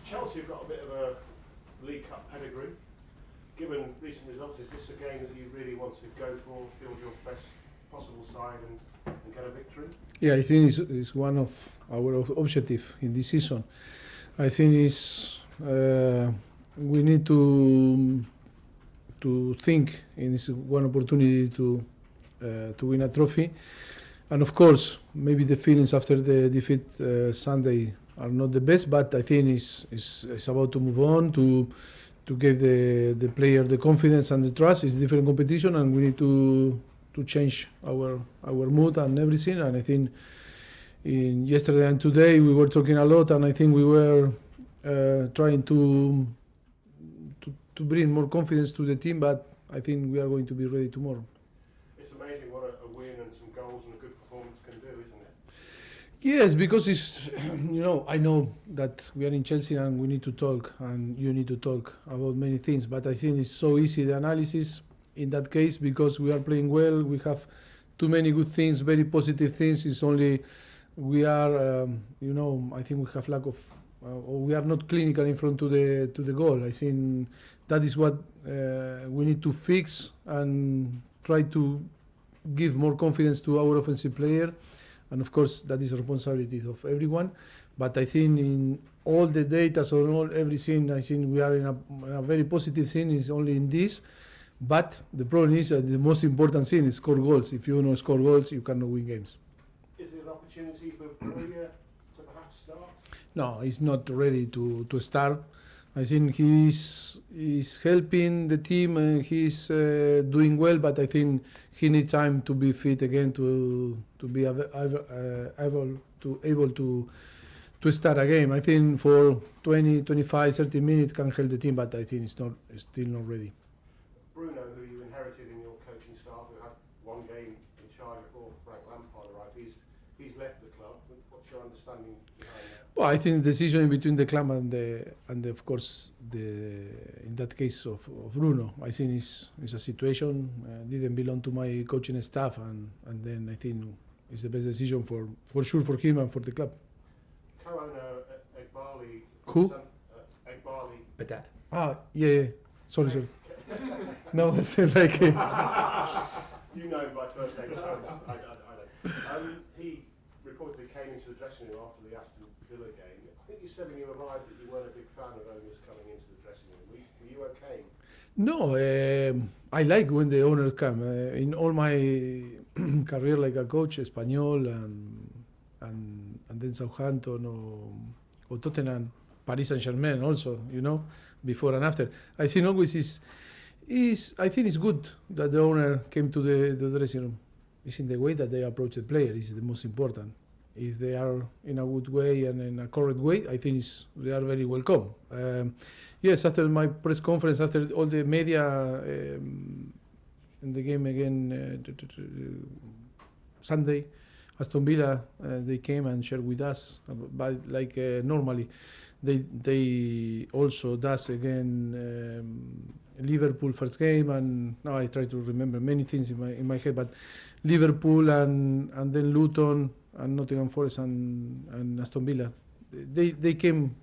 Chelsea have got a bit of a League Cup pedigree. Given recent results, is this a game that you really want to go for, field your best possible side and get a victory? Yeah, I think it's one of our objectives in this season. I think we need to think in this one opportunity to win a trophy, and of course maybe the feelings after the defeat Sunday are not the best, but I think it's about to move on to give the player the confidence and the trust. It's a different competition, and we need to change our mood and everything. And I think in yesterday and today we were talking a lot, and I think we were trying to bring more confidence to the team. But I think we are going to be ready tomorrow. It's amazing what a win and some goals and a good performance can do, isn't it? Yes, because it's, I know that we are in Chelsea and we need to talk, and you need to talk about many things, but I think it's so easy, the analysis in that case, because we are playing well, we have too many good things, very positive things. It's only we are, I think we have lack of, or we are not clinical in front to the goal. I think that is what we need to fix and try to give more confidence to our offensive player. And of course, that is a responsibility of everyone. But I think in all the data, so everything, I think we are in a very positive thing. It's only in this. But the problem is that the most important thing is score goals. If you don't score goals, you cannot win games. Is there an opportunity for Bruyne to perhaps start? No, he's not ready to start. I think he's helping the team and he's doing well, but I think he needs time to be fit again to be able to start a game. I think for 20, 25, 30 minutes can help the team, but I think it's still not ready. Bruno, who you inherited in your coaching staff, who had one game in charge before Frank Lampard arrived, he's left the club. What's your understanding behind that? Well, I think the decision between the club and of course in that case of Bruno, I think is a situation didn't belong to my coaching staff, and then I think it's the best decision for sure for him and for the club. Co-owner Egbali. Who? Egbali. Bedad. Yeah. Sorry. No, it's like You know by first name. I don't. He reportedly came into the dressing room after the Aston Villa game. I think you said when you arrived that you weren't a big fan of owners coming into the dressing room. Were you okay? No, I like when the owners come. In all my career, like a coach, Espanyol and then Southampton or Tottenham, Paris Saint-Germain also, before and after. I think always I think it's good that the owner came to the dressing room. It's in the way that they approach the player is the most important. If they are in a good way and in a correct way, I think they are very welcome. Yes, after my press conference, after all the media in the game again Sunday, Aston Villa, they came and shared with us, but like normally, they also does again Liverpool first game, and now I try to remember many things in my head, but Liverpool and then Luton and Nottingham Forest and Aston Villa, they came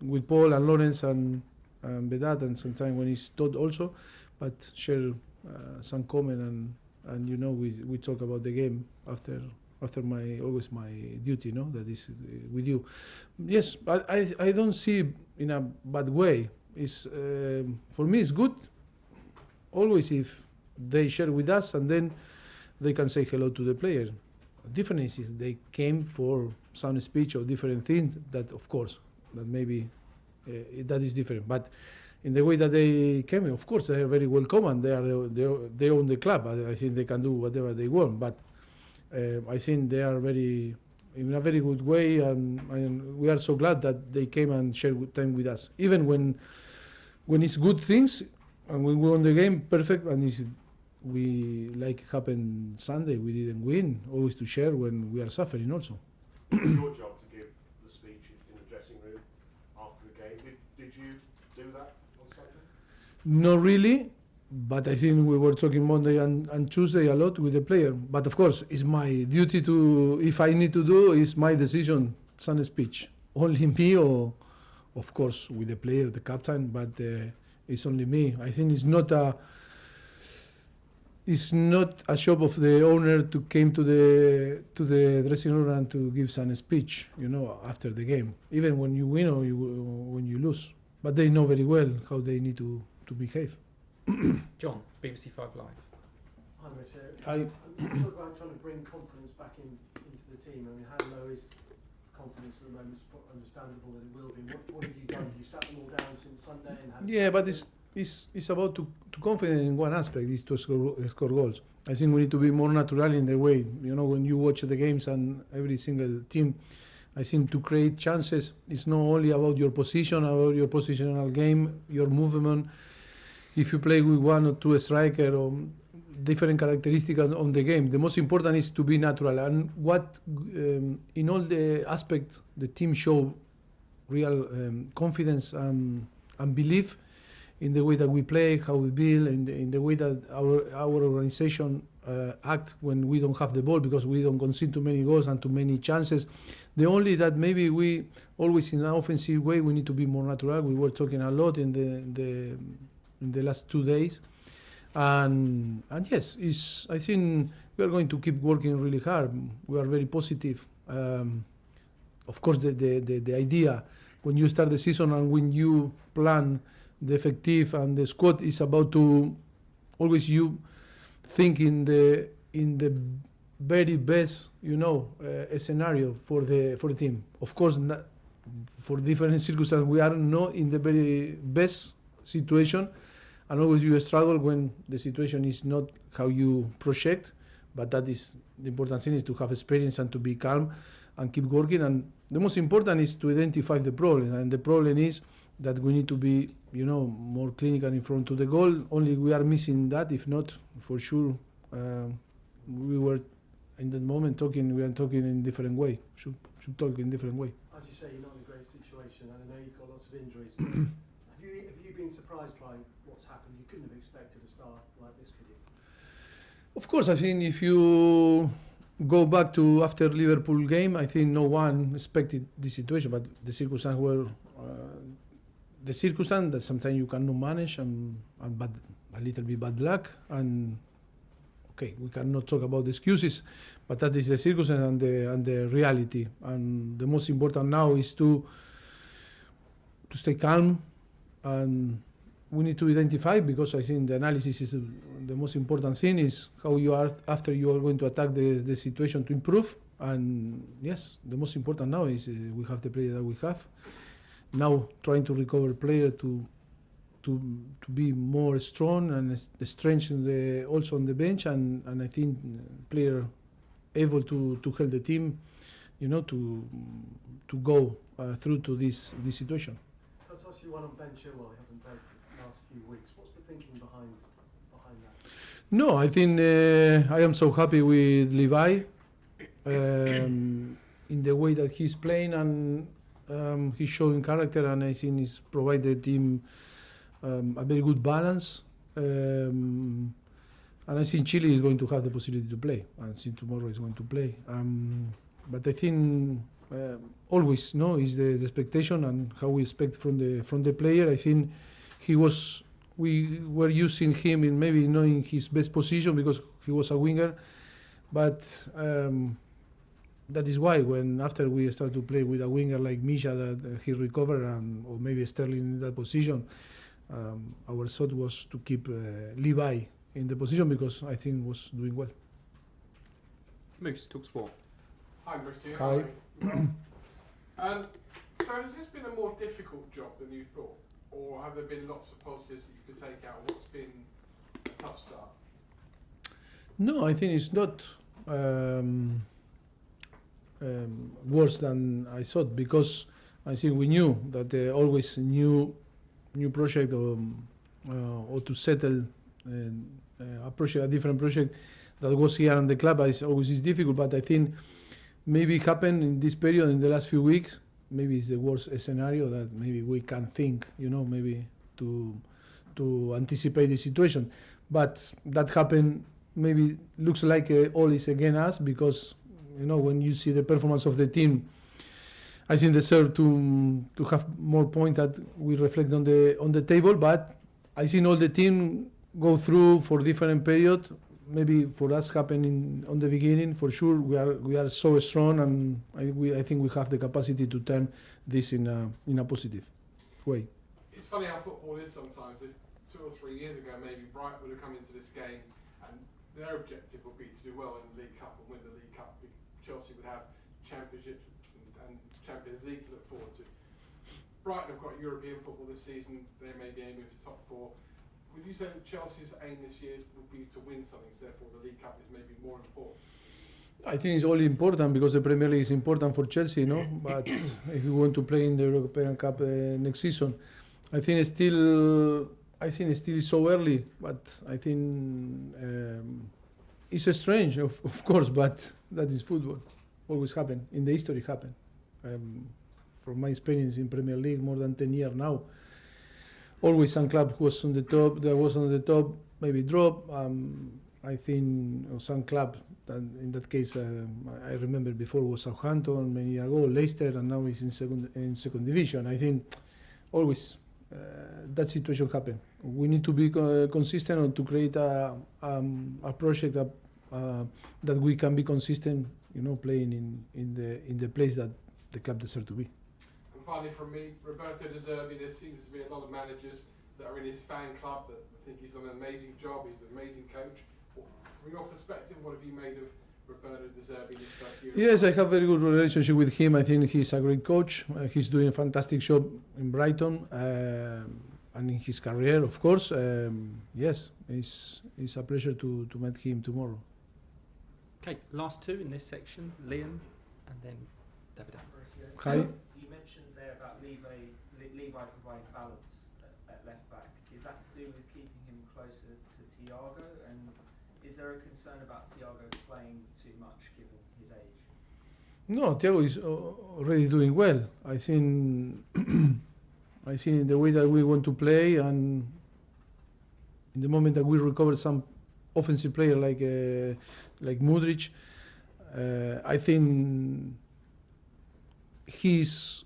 with Paul and Lawrence and Bedad, and sometimes when he's Todd also, but share some comment and we talk about the game after always my duty, that is with you. Yes, but I don't see in a bad way. It's for me it's good. Always if they share with us and then they can say hello to the player. The difference is they came for some speech or different things. That of course that maybe that is different. But in the way that they came, of course they are very welcome and they own the club. I think they can do whatever they want. But I think they are in a very good way, and we are so glad that they came and shared good time with us. Even when it's good things, and when we won the game, perfect, and we like happened Sunday, we didn't win, always to share when we are suffering also. It's your job to give the speech in the dressing room after a game. Did you do that on Sunday? Not really. But I think we were talking Monday and Tuesday a lot with the player. But of course, it's my duty if I need to do, it's my decision, some speech. Only me or of course, with the player, the captain, but it's only me. I think it's not a job of the owner to came to the dressing room and to give some speech, after the game, even when you win or when you lose. But they know very well how they need to behave. John, BBC 5 Live. Hi, Richard. Hi. You talk about trying to bring confidence back into the team. I mean, how low is confidence at the moment? It's understandable that it will be. What have you done? Have you sat them all down since Sunday? Yeah, but it's about to confidence in one aspect, is to score goals. I think we need to be more natural in the way, when you watch the games and every single team, I think to create chances, it's not only about your position, about your positional game, your movement. If you play with one or two striker or different characteristics on the game, the most important is to be natural. And what, in all the aspects, the team show real confidence and belief in the way that we play, how we build, in the way that our organization act when we don't have the ball, because we don't concede too many goals and too many chances. The only that maybe we always in an offensive way we need to be more natural. We were talking a lot in the last 2 days, and yes, I think we are going to keep working really hard. We are very positive. Of course, the idea when you start the season and when you plan the effective and the squad is about to always you think in the very best scenario for the team. Of course, for different circumstances we are not in the very best situation, and always you struggle when the situation is not how you project. But that is the important thing, is to have experience and to be calm and keep working. And the most important is to identify the problem, and the problem is that we need to be more clinical in front of the goal. Only we are missing that. If not, for sure we were in that moment we are talking in different way, should talk in different way. As you say, you're not in a great situation, and I know you've got lots of injuries. Have you been surprised by what's happened? You couldn't have expected a start like this, could you? Of course, I think if you go back to after Liverpool game, I think no one expected this situation, but the circumstances were the circumstance that sometimes you cannot manage, and a little bit bad luck, and okay, we cannot talk about the excuses, but that is the circumstance and the reality. And the most important now is to stay calm, and we need to identify, because I think the analysis is the most important thing, is how you are after you are going to attack the situation to improve. And yes, the most important now is we have the player that we have. Now trying to recover player to be more strong and the strength also on the bench, and I think player able to help the team, to go through to this situation. That's actually one on bench here. Well, he hasn't played the last few weeks. What's the thinking behind that? No, I think I am so happy with Levi in the way that he's playing, and he's showing character, and I think he's provided the team a very good balance. And I think Chile is going to have the possibility to play. I think tomorrow is going to play. But I think always is the expectation and how we expect from the player. I think we were using him in maybe not in his best position because he was a winger, but that is why when after we start to play with a winger like Misha, that he recovered, or maybe Sterling in that position, our thought was to keep Levi in the position because I think was doing well. Moose, talk sport. Hi, Christian. Hi. So has this been a more difficult job than you thought? Or have there been lots of positives that you could take out of what's been a tough start? No, I think it's not worse than I thought, because I think we knew that always new project or to settle a different project that was here on the club always is difficult. But I think maybe it happened in this period in the last few weeks. Maybe it's the worst scenario that maybe we can think, maybe to anticipate the situation. But that happened, maybe looks like all is against us, because, when you see the performance of the team I think deserve to have more points that we reflect on the table. But I think all the team go through for different period. Maybe for us happening on the beginning, for sure we are so strong, and I think we have the capacity to turn this in a positive way. It's funny how football is sometimes. If 2 or 3 years ago, maybe Brighton would have come into this game and their objective would be to do well in the League Cup and win the League Cup. Chelsea would have Championships and Champions League to look forward to. Brighton have got European football this season. They may be aiming for top 4. Would you say that Chelsea's aim this year would be to win something, so therefore the League Cup is maybe more important? I think it's all important because the Premier League is important for Chelsea, no? But if we want to play in the European Cup next season, I think it's still so early. But I think it's strange, of course, but that is football. Always happen in the history. Happen. From my experience in Premier League, more than 10 years now. Always some club was on the top. That was on the top, maybe drop. I think some club. In that case, I remember before was Southampton many years ago, Leicester, and now it's in second division. I think always that situation happen. We need to be consistent and to create a project that we can be consistent, playing in the place that the club deserves to be. And finally, from me, Roberto De Zerbi. There seems to be a lot of managers that are in his fan club that think he's done an amazing job. He's an amazing coach. From your perspective, what have you made of Roberto De Zerbi this first year? Yes, I have a very good relationship with him. I think he's a great coach. He's doing a fantastic job in Brighton and in his career, of course. Yes, it's a pleasure to meet him tomorrow. Okay, last two in this section, Liam and then David. Hi. You mentioned there about Levi providing balance at left back. Is that to do with keeping him closer to Thiago? And is there a concern about Thiago playing too much given his age? No, Thiago is already doing well. I think in the way that we want to play, and in the moment that we recover some offensive player like Mudryk, I think he's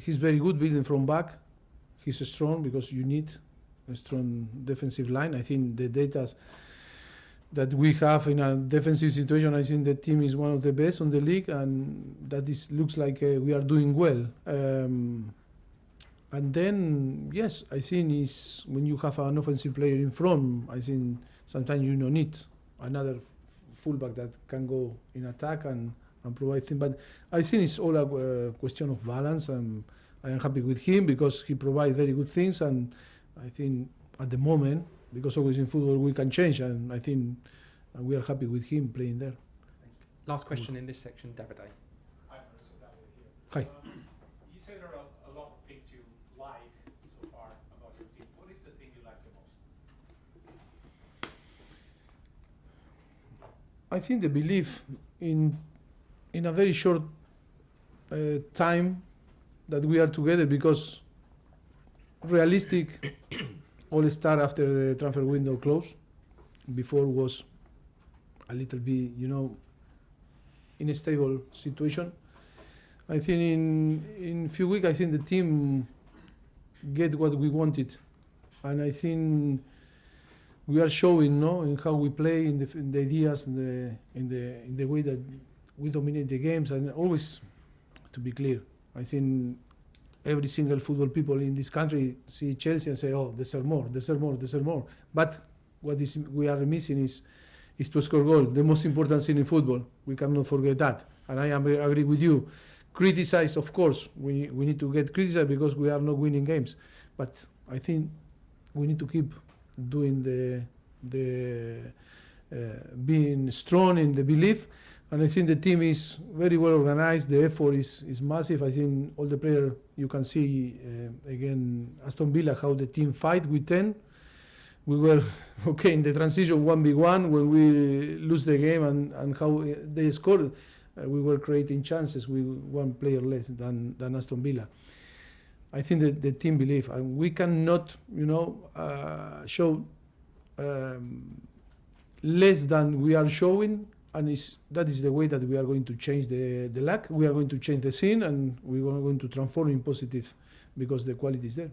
very good building from back. He's strong because you need a strong defensive line. I think the data that we have in a defensive situation, I think the team is one of the best on the league, and that looks like we are doing well. And then, yes, I think is when you have an offensive player in front, I think sometimes you don't need another fullback that can go in attack and provide things. But I think it's all a question of balance, and I am happy with him because he provides very good things, and I think at the moment, because always in football we can change, and I think we are happy with him playing there. Last question in this section, David. Hi, Mr. David here. Hi. You say there are a lot of things you like so far about your team. What is the thing you like the most? I think the belief in a very short time that we are together, because realistic all start after the transfer window closed. Before was a little bit, in a stable situation. I think in few weeks, I think the team get what we wanted, and I think we are showing, in how we play, in the ideas, in the way that we dominate the games, and always, to be clear, I think every single football people in this country see Chelsea and say, "Oh, deserve more, deserve more, deserve more." But what we are missing is to score goal. The most important thing in football. We cannot forget that. And I agree with you. Criticize, of course. We need to get criticized because we are not winning games. But I think we need to keep doing being strong in the belief. And I think the team is very well organized. The effort is massive. I think all the players, you can see, again, Aston Villa, how the team fight with 10. We were okay in the transition 1v1 when we lose the game, and how they scored. We were creating chances with one player less than Aston Villa. I think that the team believe, and we cannot, show less than we are showing and that is the way that we are going to change the luck. We are going to change the scene, and we are going to transform in positive because the quality is there.